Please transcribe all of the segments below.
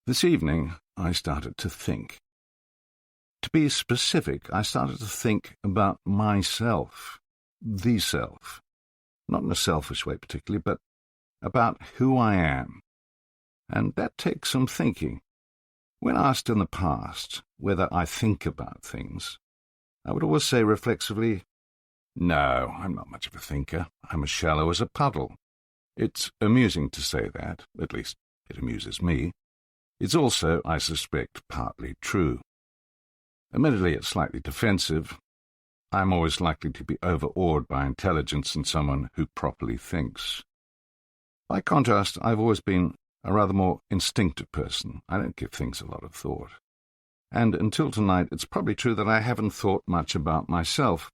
This evening, I started to think. To be specific, I started to think about myself, the self. Not in a selfish way particularly, but about who I am. And that takes some thinking. When asked in the past whether I think about things, I would always say reflexively, no, I'm not much of a thinker. I'm as shallow as a puddle. It's amusing to say that, at least it amuses me. It's also, I suspect, partly true. Admittedly, it's slightly defensive. I'm always likely to be overawed by intelligence in someone who properly thinks. By contrast, I've always been a rather more instinctive person. I don't give things a lot of thought. And until tonight, it's probably true that I haven't thought much about myself.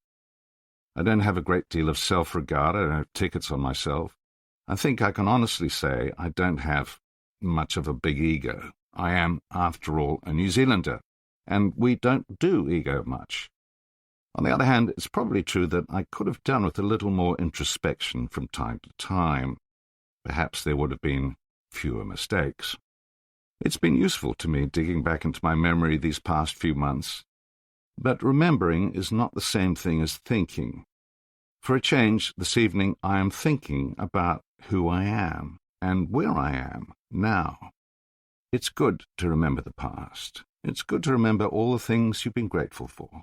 I don't have a great deal of self-regard. I don't have tickets on myself. I think I can honestly say I don't have much of a big ego. I am, after all, a New Zealander, and we don't do ego much. On the other hand, it's probably true that I could have done with a little more introspection from time to time. Perhaps there would have been fewer mistakes. It's been useful to me digging back into my memory these past few months. But remembering is not the same thing as thinking. For a change, this evening I am thinking about who I am and where I am now. It's good to remember the past. It's good to remember all the things you've been grateful for.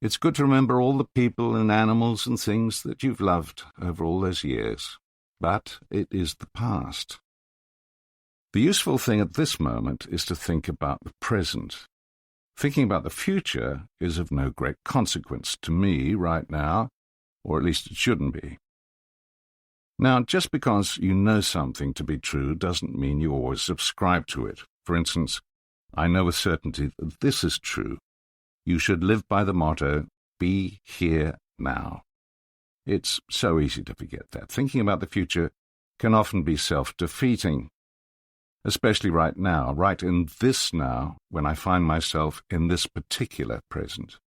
It's good to remember all the people and animals and things that you've loved over all those years. But it is the past. The useful thing at this moment is to think about the present. Thinking about the future is of no great consequence to me right now, or at least it shouldn't be. Now, just because you know something to be true doesn't mean you always subscribe to it. For instance, I know with certainty that this is true. You should live by the motto, be here now. It's so easy to forget that. Thinking about the future can often be self-defeating, especially right now, right in this now, when I find myself in this particular present.